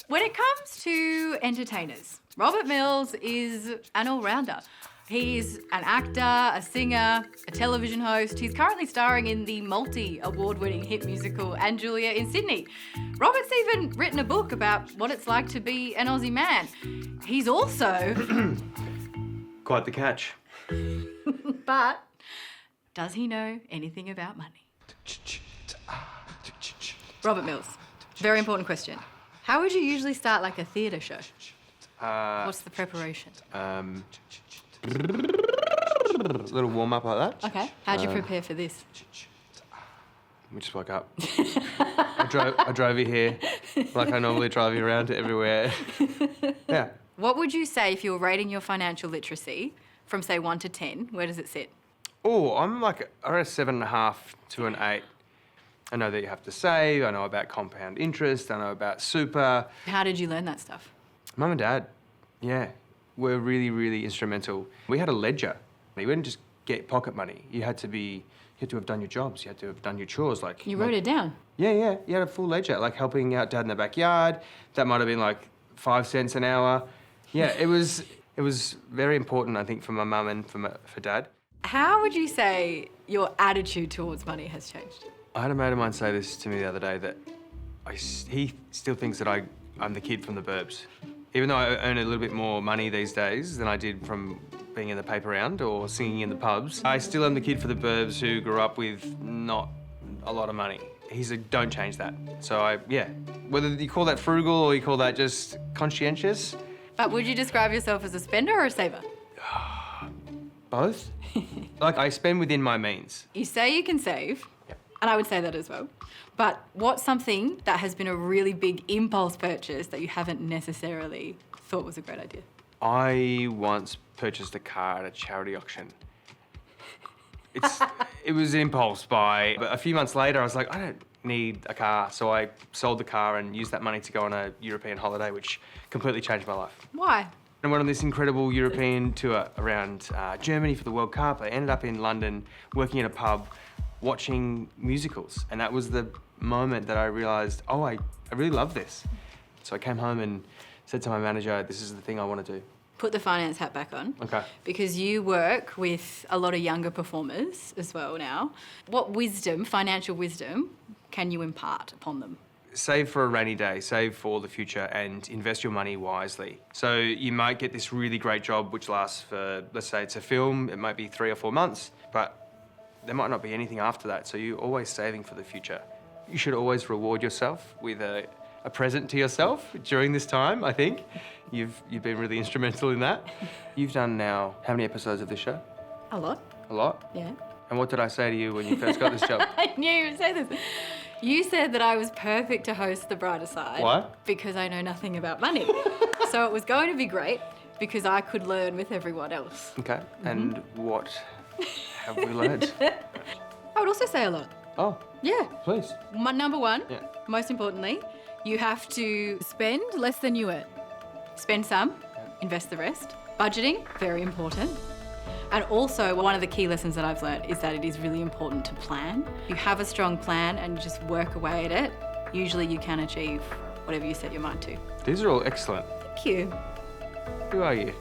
When it comes to entertainers, Robert Mills is an all-rounder. He's an actor, a singer, a television host. He's currently starring in the multi-award-winning hit musical And Julia in Sydney. Robert's even written a book about what it's like to be an Aussie man. He's also... Quite the catch. But does he know anything about money? Robert Mills, very important question. How would you usually start like a theatre show? What's the preparation? A little warm up like that. Okay, how'd you prepare for this? We just woke up. I drove you here like I normally drive you around to everywhere. Yeah. What would you say if you were rating your financial literacy from, say, 1 to 10? Where does it sit? Oh, I'm like a 7.5 to an 8. I know that you have to save. I know about compound interest. I know about super. Have you learn that stuff? Mum and Dad, yeah, were really, really instrumental. We had a ledger. You wouldn't just get pocket money. You had to have done your jobs. You had to have done your chores. Like you wrote it down? Yeah. You had a full ledger, like helping out Dad in the backyard. That might have been like 5 cents an hour. Yeah, it was very important, I think, for my mum and for Dad. How would you say your attitude towards money has changed? I had a mate of mine say this to me the other day, that he still thinks that I'm the kid from the burbs. Even though I earn a little bit more money these days than I did from being in the paper round or singing in the pubs, I still am the kid for the burbs who grew up with not a lot of money. He's like, don't change that. So whether you call that frugal or you call that just conscientious. But would you describe yourself as a spender or a saver? Both. Like, I spend within my means. You say you can save, and I would say that as well. But what's something that has been a really big impulse purchase that you haven't necessarily thought was a great idea? I once purchased a car at a charity auction. It was an impulse buy, but a few months later I was like, I don't need a car, so I sold the car and used that money to go on a European holiday, which completely changed my life. Why? I went on this incredible European tour around Germany for the World Cup. I ended up in London working in a pub, watching musicals, and that was the moment that I realised, I really love this. So I came home and said to my manager, this is the thing I want to do. Put the finance hat back on. Okay. Because you work with a lot of younger performers as well now. What wisdom, financial wisdom, can you impart upon them? Save for a rainy day, save for the future, and invest your money wisely. So you might get this really great job which lasts for, let's say it's a film, it might be 3 or 4 months, but there might not be anything after that, so you're always saving for the future. You should always reward yourself with a present to yourself during this time, I think. You've been really instrumental in that. You've done now how many episodes of this show? A lot. A lot? Yeah. And what did I say to you when you first got this job? I knew you would say this. You said that I was perfect to host The Brighter Side. Why? Because I know nothing about money. So it was going to be great because I could learn with everyone else. Okay, and what have we learned? I would also say a lot. Oh, Yeah. please. My number one, Yeah. most importantly, you have to spend less than you earn. Spend some, invest the rest. Budgeting, very important. And also, one of the key lessons that I've learned is that it is really important to plan. You have a strong plan and you just work away at it. Usually you can achieve whatever you set your mind to. These are all excellent. Thank you. Who are you?